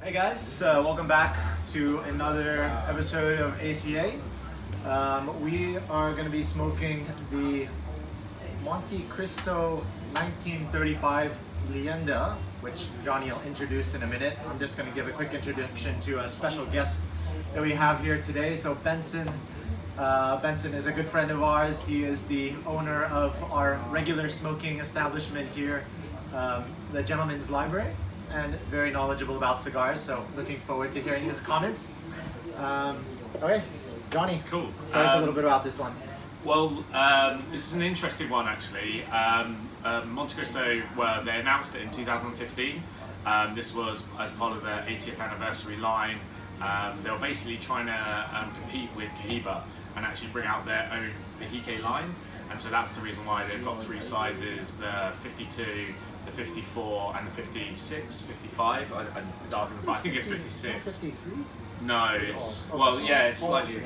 Hey guys, welcome back to another episode of ACA. We are going to be smoking the Montecristo 1935 Leyenda, which Johnny will introduce in a minute. I'm just going to give a quick introduction to a special guest that we have here today. So Benson is a good friend of ours. He is the owner of our regular smoking establishment here, the Gentleman's Library, and very knowledgeable about cigars, so looking forward to hearing his comments. Okay, Johnny, cool. Tell us a little bit about this one. Well, this is an interesting one actually. Montecristo, they announced it in 2015. This was as part of their 80th anniversary line. They were basically trying to compete with Cohiba and actually bring out their own Vehique line. And so that's the reason why they've got three sizes, the 52, the 54 and the 56, 55. I think it's 56. 53? No, it's, well, yeah, it's slightly,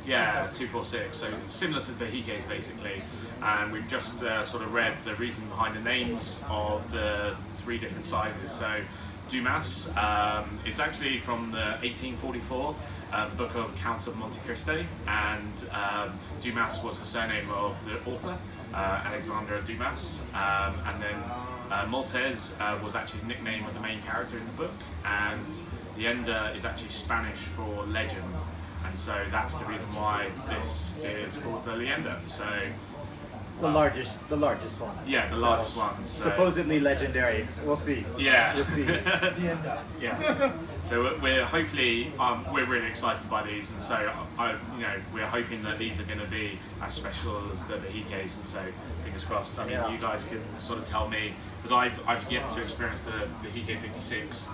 yeah, 246. So similar to the Vehiques basically. And we've just sort of read the reason behind the names of the three different sizes. So Dumas, it's actually from the 1844 book of Count of Montecristo, and Dumas was the surname of the author, Alexandre Dumas, and then Maltese was actually the nickname of the main character in the book, and Leyenda is actually Spanish for legend, and so that's the reason why this is called the Leyenda. So The largest one. yeah, the largest one. So, Supposedly legendary. We'll see. yeah. We'll see. Yeah. So we're hopefully we're really excited by these, and so we're hoping that these are going to be as special as the Vehiques, and so fingers crossed. I mean, Yeah. you guys can sort of tell me, because I've yet to experience the Vehique 56.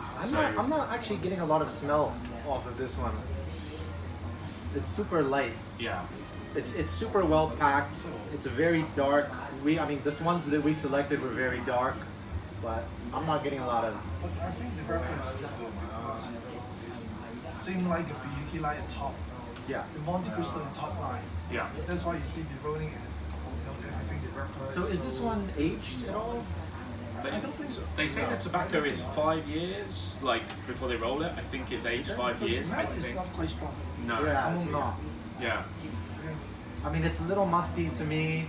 I'm not actually getting a lot of smell off of this one. It's super light. Yeah. It's super well packed. It's very dark. I mean, the ones that we selected were very dark, but I'm not getting a lot of. But I think the wrapper is still good because it seems like a Vehique line at top. Yeah. The Montecristo on the top line. Yeah. So that's why you see the rolling and everything. The wrapper. So is this one aged at all? I don't think so. They say the tobacco is 5 years, like before they roll it. I think it's aged 5 The years. I smell is think. not quite strong. No. Yeah, it's not. Yeah. I mean, it's a little musty to me.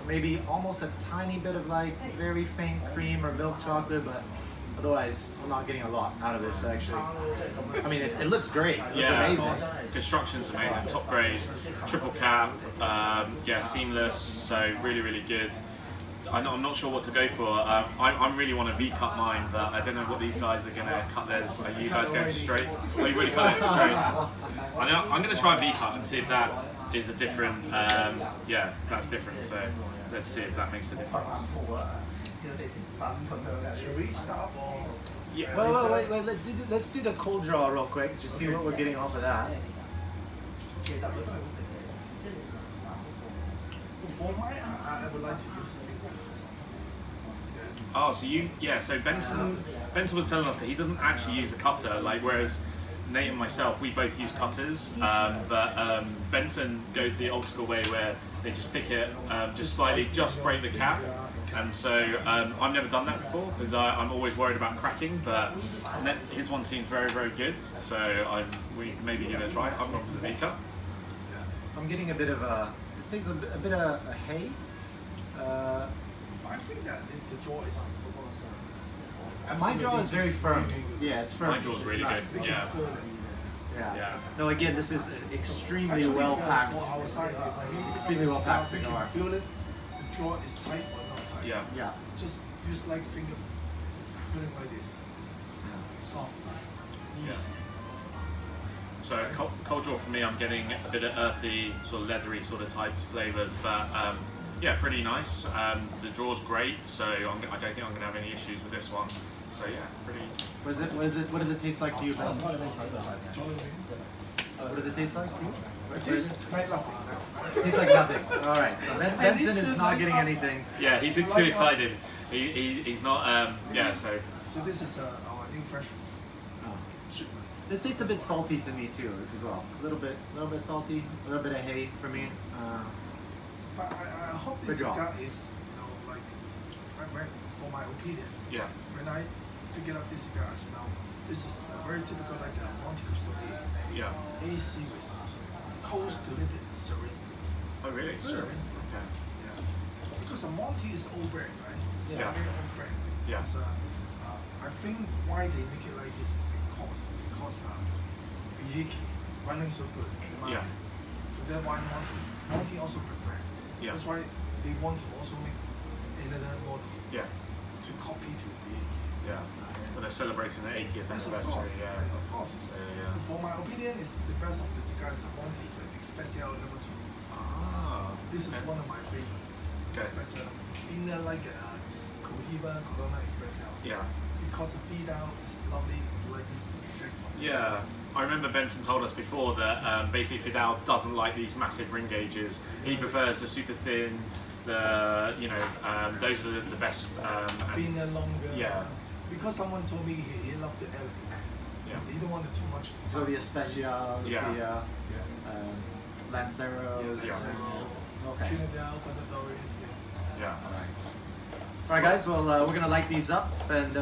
Maybe almost a tiny bit of like very faint cream or milk chocolate, but otherwise, I'm not getting a lot out of this actually. I mean, it looks great. It looks amazing. Construction's amazing, top grade, triple cap, seamless, so really, really good. I'm not sure what to go for. I really want to V-cut mine, but I don't know what these guys are going to cut theirs. Are you guys going straight? Well, you really cut it straight. I'm going to try V-cut and see if that is a different, that's different, so let's see if that makes a difference. Should we stop? Yeah. Wait, let's do the cold draw real quick, just see what we're getting off of that. For mine, I would like to use the finger. Oh, so Benson was telling us that he doesn't actually use a cutter, like whereas Nate and myself, we both use cutters, but Benson goes the old school way where they just pick it, just slightly, just break the cap. And so I've never done that before because I'm always worried about cracking, but his one seems very, very good. So we can maybe give it a try. I've gone for the V-cut. I'm getting a bit of it takes a bit of a hay. I think that the jaw is. My jaw is very firm. Yeah, it's firm. My jaw's really good. They can Yeah. feel it. Yeah. No, again, this is extremely Actually, well for packed. our side, when we Extremely well packed we cigar. can feel it. The jaw is tight or not tight. Yeah. Yeah. Just use like a finger, feeling like this. Soft, easy. So cold draw for me, I'm getting a bit of earthy, sort of leathery sort of type flavour, but yeah, pretty nice. The draw's great, so I don't think I'm going to have any issues with this one. So yeah, pretty. What does it taste like to you, Benson? Totally. What does it taste like to you? It tastes like nothing. It tastes like nothing. All right. So Benson is not getting anything. Yeah, he's too excited. He's not. So this is our new fresh shipment. This tastes a bit salty to me too, as well. A little bit salty. A little bit of hay for me. But I hope this Good job. cigar is, like, for my opinion. Yeah. When I picking up this cigar as well. This is very typical like a Montecristo Leyenda. Yeah. A series, close to the Cerise. Oh really? Cerise. Okay. Yeah. Because a Monte is old brand, right? Yeah. Very old brand. Yeah. So, I think why they make it like this because Bihiki running so good in the market. Yeah. So that's why Monte also prepare. Yeah. That's why they want to also make another model Yeah. to copy to Bihiki. Yeah. Well, they're celebrating their 80th Yes, of anniversary. course. Yeah. Of course. So, yeah. For my opinion, is the best of the cigars. Monte is an Especial number 2. Ah. This is okay. one of my favorite. Okay. Especial number 2. Fina like Cohiba Corona Especial. Yeah. Because the feed out is lovely, like this shape of the Yeah, I remember Benson told us before that basically Fidel doesn't like these massive ring gauges. He prefers the super thin, those are the best. thinner, longer. Yeah. Because someone told me he loved the elegant. Yeah. He don't want it too much. So the Especials, Yeah. the Yeah. Lanceros. Yeah. Okay. Trinidad, Fernandores, Yeah. All right, guys. Well, we're gonna light these up, and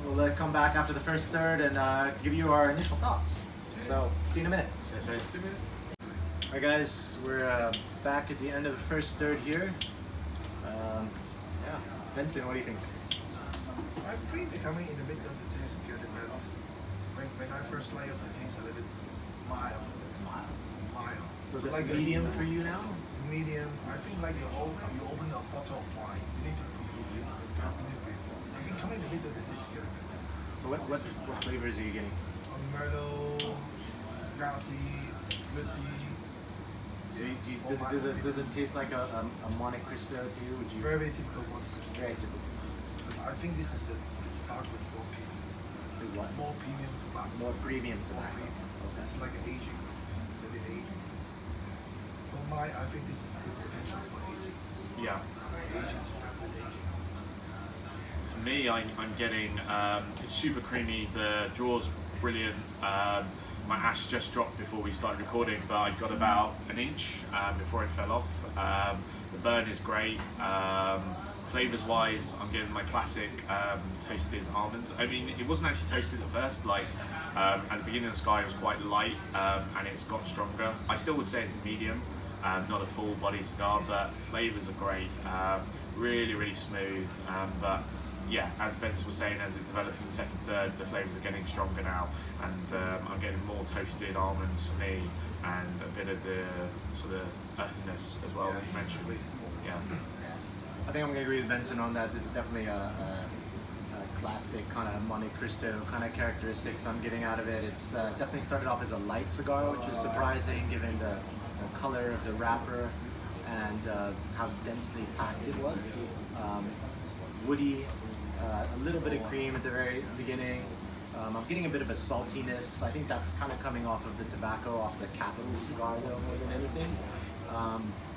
we'll come back after the first third and give you our initial thoughts. So, see you in a minute. So, All right, guys. We're back at the end of the first third here. Yeah, Benson, what do you think? I think they're coming in the middle of the taste and get it better. When I first light up the taste, a little bit mild. So So like like medium for you now? medium. I think like you open a bottle of wine, you need to breathe. You need to breathe. I think coming in the middle of the taste, get it better. So what flavors are you getting? Merlot, grassy, woody. So does it taste like a Montecristo to you? Would you? Very typical one. Very typical. I think this is the tobacco is more premium. Is what? More premium tobacco. More premium More tobacco. premium. Okay. It's like an aging. Maybe aging. For I think this is good potential for aging. yeah. Aging is good aging. For me, I'm getting it's super creamy. The draw's brilliant. My ash just dropped before we started recording, but I got about an inch before it fell off. The burn is great. Flavors wise, I'm getting my classic toasted almonds. I mean, it wasn't actually toasted at first. Like at the beginning of the sky, it was quite light, and it's got stronger. I still would say it's a medium, not a full body cigar, but flavors are great. Really, really smooth. But yeah, as Benson was saying, as it developed in the second third, the flavors are getting stronger now, and I'm getting more toasted almonds for me, and a bit of the sort of earthiness as well that you mentioned. Yeah. I think I'm gonna agree with Benson on that. This is definitely a classic kind of Montecristo kind of characteristics I'm getting out of it. It's definitely started off as a light cigar, which was surprising given the color of the wrapper and how densely packed it was. Woody, a little bit of cream at the very beginning. I'm getting a bit of a saltiness. I think that's kind of coming off of the tobacco, off the Capital cigar though, more than anything.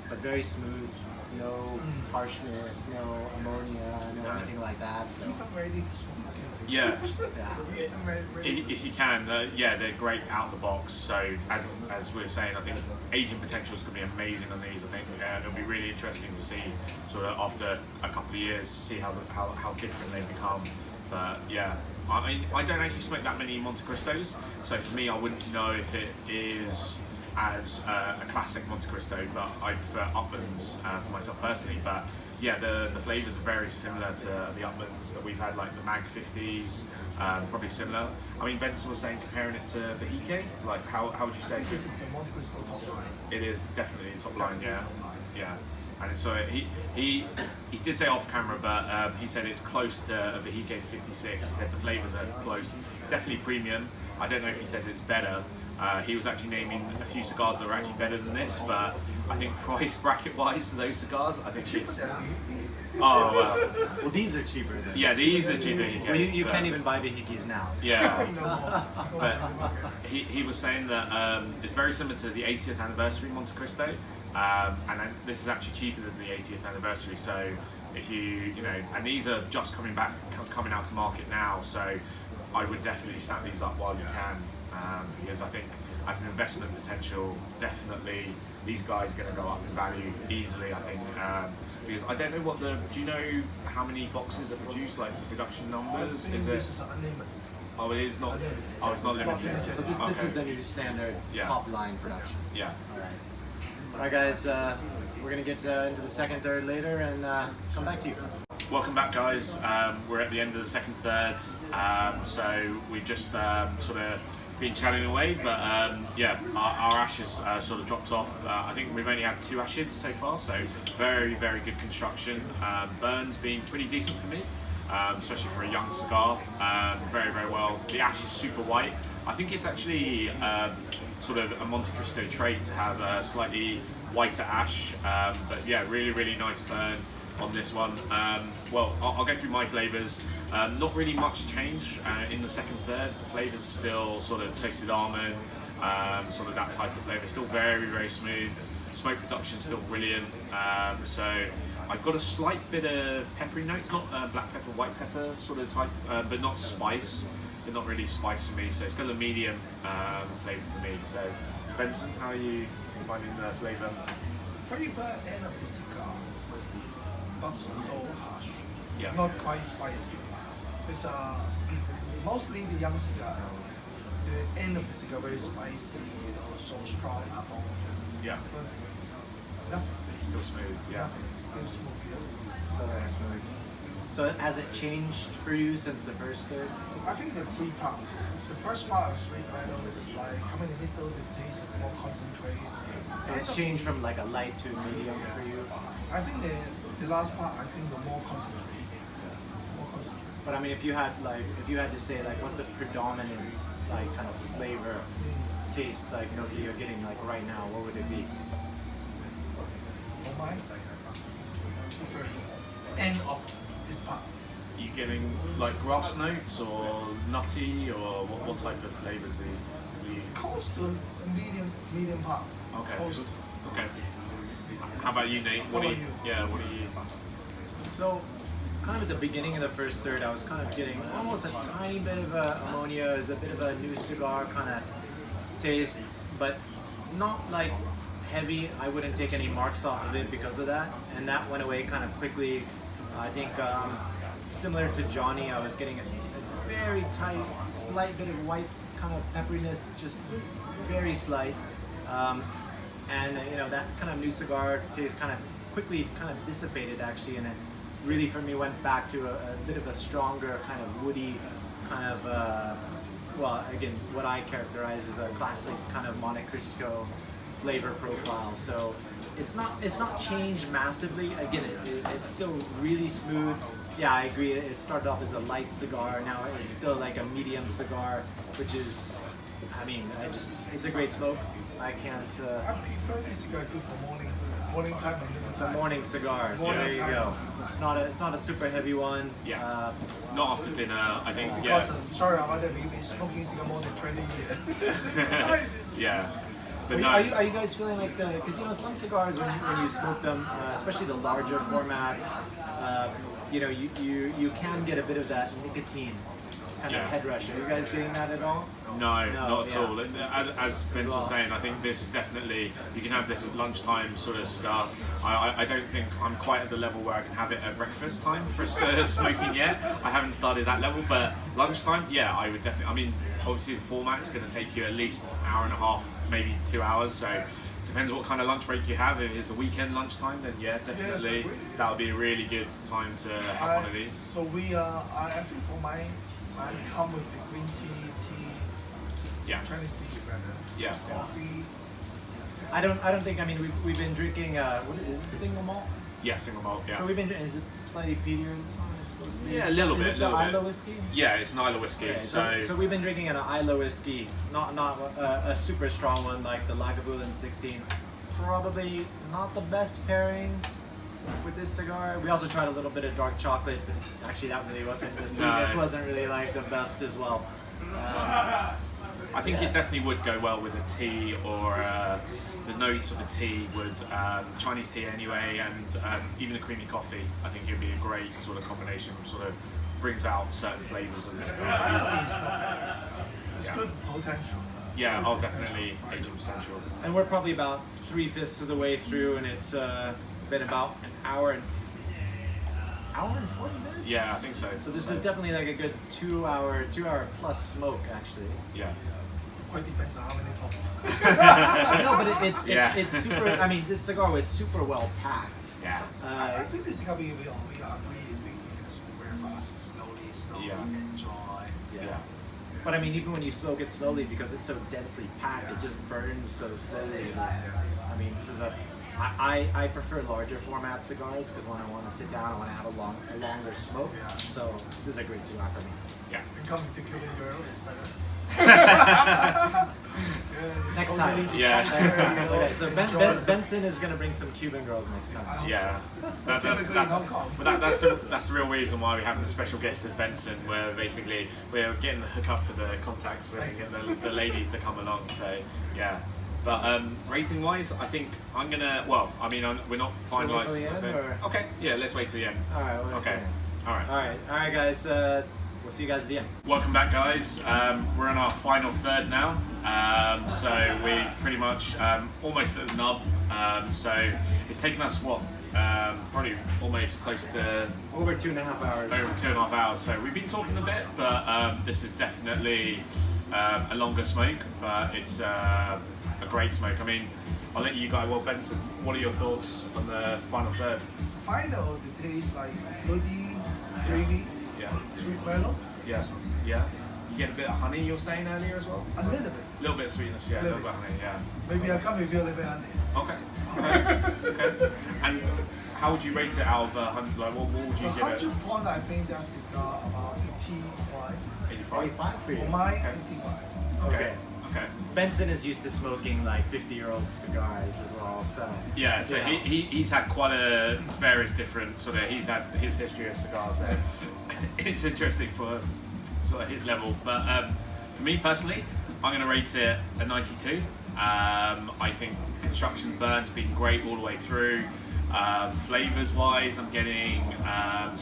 But very smooth, no harshness, no ammonia, no anything like that. So, Even ready to smoke. Yeah. yeah. Even ready. If you can, they're great out the box. So as we were saying, I think aging potential is going to be amazing on these. I think it'll be really interesting to see sort of after a couple of years, see how different they become. But yeah, I mean, I don't actually smoke that many Montecristos, so for me, I wouldn't know if it is as a classic Montecristo, but I prefer Uplands for myself personally. But yeah, the flavors are very similar to the Uplands that we've had, like the Mag 50s, probably similar. I mean, Benson was saying comparing it to the Hike, like how would you I say? think this is the Montecristo top line. It is definitely top line, yeah, Definitely top line. yeah. And so he did say off camera, but he said it's close to the Hike 56. He said the flavors are close, definitely premium. I don't know if he says it's better. He was actually naming a few cigars that were actually better than this, but I think price bracket wise for those cigars, I think it's. Oh wow. Well, these are cheaper than. Yeah, these are cheaper. Well, you can't even buy Vihikis now. So. Yeah. No But more. he was saying that it's very similar to the 80th anniversary Montecristo, and then this is actually cheaper than the 80th anniversary. So if you and these are just coming out to market now, so I would definitely snap these up while you can, because I think as an investment potential, definitely these guys are going to go up in value easily, I think. Because I don't know what do you know how many boxes are produced, like the production I numbers? think this is unlimited. Oh, it is not. Oh, it's not limited. So this is the new standard top line production. Yeah. All right, guys. We're gonna get into the second third later and come back to you. Welcome back, guys. We're at the end of the second third, so we've just sort of been chatting away, but yeah, our ashes sort of dropped off. I think we've only had 2 ashes so far, so very, very good construction. Burns being pretty decent for me, especially for a young cigar. Very, very well. The ash is super white. I think it's actually sort of a Montecristo trait to have a slightly whiter ash, but yeah, really, really nice burn on this one. Well, I'll go through my flavours. Not really much change in the second third. The flavours are still sort of toasted almond, sort of that type of flavour. Still very, very smooth. Smoke production still brilliant. So I've got a slight bit of peppery notes, not black pepper, white pepper sort of type, but not spice. But not really spice for me. So still a medium flavour for me. So Benson, how are you finding the flavour? Flavor end of the cigar, not so harsh, Yeah. not quite spicy. It's mostly the young cigar. The end of the cigar very spicy, so strong apple, Yeah. but nothing. Still smooth. Yeah. Nothing. Still smooth. Yeah. So has it changed for you since the first third? I think the 3 part. The first part was sweet, right? Like coming in the middle, the taste is more concentrated. So it's changed from like a light to a medium for you. I think the last part, I think the more concentrated. More concentrated. But I mean, if you had to say like, what's the predominant like kind of flavor, taste like that you're getting like right now, what would it be? For my preferred end of this part. Are you getting like grass notes or nutty, or what type of flavours are you? Close to medium part. Okay. Close to. Okay. How about you, Nate? What about you? Yeah. What are you? So, kind of at the beginning of the first third, I was kind of getting almost a tiny bit of ammonia, as a bit of a new cigar kind of taste, but not like heavy. I wouldn't take any marks off of it because of that, and that went away kind of quickly. I think similar to Johnny, I was getting a very tight, slight bit of white kind of pepperiness, just very slight. And you know, that kind of new cigar taste kind of quickly kind of dissipated actually, and it really for me went back to a bit of a stronger kind of woody kind of well, again, what I characterize as a classic kind of Montecristo flavor profile. So it's not changed massively. Again, it's still really smooth. Yeah, I agree. It started off as a light cigar. Now it's still like a medium cigar, which is, I mean, it's a great smoke. I can't. I prefer this cigar good for morning time and noon It's a time. morning cigar, so Morning there you time. go. It's not a super heavy one. Yeah. Not after dinner, I think. Because Yeah. sorry about that, we've been smoking cigar more than 20 years. Yeah. But Are no. you guys feeling like because you know some cigars when you smoke them, especially the larger formats, you know you can get a bit of that nicotine kind of head rush. Are you guys getting that at all? No, not at yeah. all. And as Ben was saying, I think this is definitely, you can have this at lunchtime sort of cigar. I don't think I'm quite at the level where I can have it at breakfast time for smoking yet. I haven't started that level, but lunchtime, yeah, I would definitely. I mean, obviously the format is going to take you at least an hour and a half, maybe 2 hours, so depends what kind of lunch break you have. If it's a weekend lunchtime, then yeah, definitely that would be a really good time to have one of these. So I think for mine, I come with the green tea, Yeah. Chinese tea rather, Yeah. coffee. I don't think. I mean, we've been drinking. What is it? Single malt. Yeah, single malt. Yeah. So we've been. Is it slightly peatier than this one? It's supposed to be. Yeah, a little Is bit, this the little bit. Isla whiskey? Yeah, it's an Isla whiskey. Okay, so we've been drinking an Isla whiskey, not a super strong one like the Lagavulin 16. Probably not the best pairing with this cigar. We also tried a little bit of dark chocolate, but actually that really wasn't. The sweetness wasn't really like the best as well. I think it definitely would go well with a tea, or the notes of a tea would, Chinese tea anyway, and even a creamy coffee. I think it would be a great sort of combination, sort of brings out certain flavours of the cigar. Finally, it's not bad. It's good potential. Yeah, I'll definitely 80% sure. And we're probably about 3/5 of the way through, and it's been about an hour and 40 minutes. Yeah, I think so. So this is definitely like a good 2 hour plus smoke, actually. Yeah. Quite depends on how many puffs. No, but it's Yeah. it's super. I mean, this cigar was super well packed. Yeah. I think this cigar we agree we can smoke very fast, slowly Yeah. enjoy. Yeah. But I mean, even when you smoke it slowly, because it's so densely packed, it just burns so slowly. I mean, this is I prefer larger format cigars because when I want to sit down, I want to have a longer smoke. Yeah. So this is a great cigar for me. Yeah. And coming to Cuban girl is better. Next time. Yeah. Next time. Okay, so Benson is gonna bring some Cuban girls next time. Yeah, Typically in Hong Kong. but that's the real reason why we're having a special guest as Benson, where basically we're getting the hook up for the contacts, we're getting the ladies to come along. So yeah, but rating wise, I think I'm gonna. Well, I mean, we're not Should we wait finalised. till the end, or? Okay, yeah, let's wait till the end. All right. We'll Okay, all right. All right, guys. We'll see you guys at the end. Welcome back, guys. We're on our final third now. So we're pretty much almost at the nub. So it's taken us probably almost close to Over 2.5 hours. over 2.5 hours. So we've been talking a bit, but this is definitely a longer smoke, but it's a great smoke. I mean, I'll let you guys. Well, Benson, what are your thoughts on the final third? Final, the taste like woody, gravy, Yeah. sweet mellow, Yeah. Yeah. You get a bit of honey. You're saying earlier as well. a little bit. A little bit of sweetness. Yeah. A little bit of honey. Yeah. Maybe I'll come with you a little bit honey. Okay. Okay. And how would you rate it out of 100? Like, what would you For give it? 100 point, I think that cigar about 85. 85. 45 for you. For my Okay. 85. Okay. Okay. Benson is used to smoking like 50-year-old cigars as well, so. Yeah. So Yeah. he's had quite a various different sort of. He's had his history of cigars. So it's interesting for sort of his level. But for me personally, I'm going to rate it a 92. I think construction burn's been great all the way through. Flavors wise, I'm getting I'm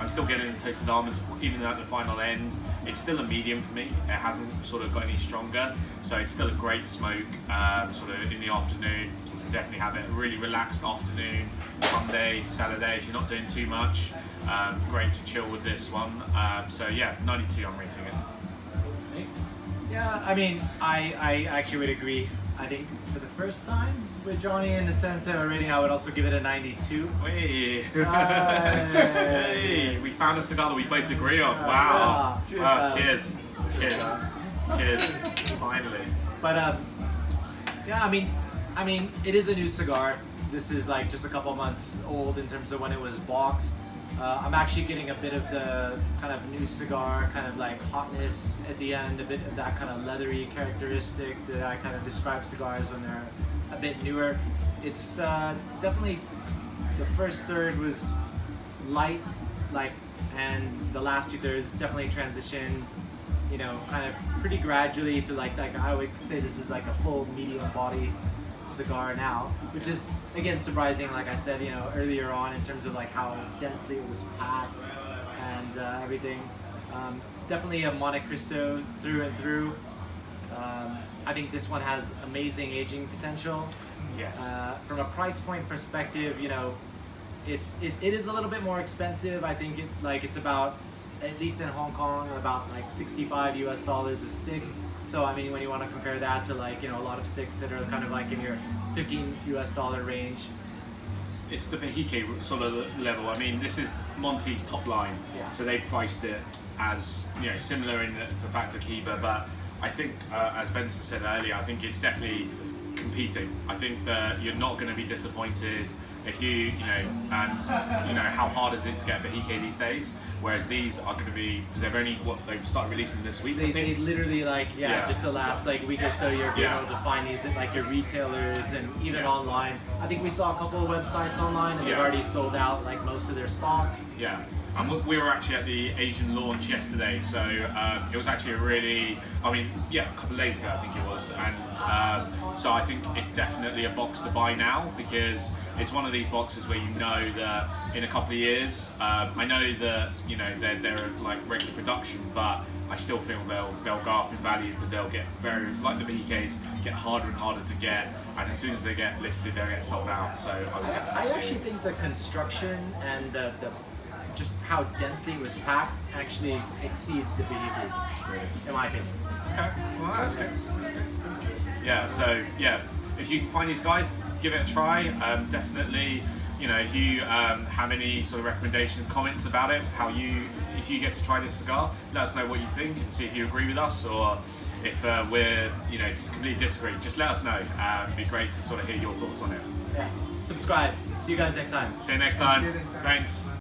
still getting the toasted almonds even at the final end. It's still a medium for me. It hasn't sort of got any stronger, so it's still a great smoke. Sort of in the afternoon, you can definitely have it. A really relaxed afternoon, Sunday, Saturday if you're not doing too much. Great to chill with this one. So yeah, 92. I'm rating it. Yeah, I mean, I actually would agree. I think for the first time with Johnny, in the sense of a rating, I would also give it a 92. Hey. Hey, we found a cigar that we both agree on. Wow. Cheers. Wow. Cheers. Cheers. Cheers. Finally. But yeah, I mean, it is a new cigar. This is like just a couple months old in terms of when it was boxed. I'm actually getting a bit of the kind of new cigar, kind of like hotness at the end, a bit of that kind of leathery characteristic that I kind of describe cigars when they're a bit newer. It's definitely, the first third was light, and the last 2/3 definitely transition, kind of pretty gradually to like I would say this is like a full medium body cigar now, which is again surprising, like I said, earlier on, in terms of like how densely it was packed and everything. Definitely a Montecristo through and through. I think this one has amazing aging potential. Yes. From a price point perspective, it is a little bit more expensive. I think it's about, at least in Hong Kong, about like $65 a stick. So I mean, when you want to compare that to like a lot of sticks that are kind of like in your $15 range. It's the Bahike sort of level. I mean, this is Monty's top line, Yeah. so they priced it as similar in the fact of Kiba, but I think, as Benson said earlier, I think it's definitely competing. I think that you're not going to be disappointed if and how hard is it to get Bahike these days? Whereas these are going to be, because they've started releasing this week. I They think. literally just the last week or so, you're being Yeah. able to find these at like your retailers and even online. I think we saw a couple of websites online and they've Yeah. already sold out like most of their stock. Yeah, and we were actually at the Asian launch yesterday, so it was actually a couple of days ago I think it was, and so I think it's definitely a box to buy now, because it's one of these boxes where that in a couple of years, I know that they're like regular production, but I still feel they'll go up in value because they'll get very, like the BKs, get harder and harder to get, and as soon as they get listed, they'll get sold out. So I actually think the construction and the just how densely it was packed actually exceeds the BKs, in my opinion. Okay, well that's good. That's good. Yeah, so yeah, if you can find these guys, give it a try. Definitely, you know, if you have any sort of recommendation, comments about it, if you get to try this cigar, let us know what you think and see if you agree with us, or if we're, you know, completely disagree. Just let us know. It'd be great to sort of hear your thoughts on it. Yeah. Subscribe. See you guys next time. See you next time. See you next time. Thanks.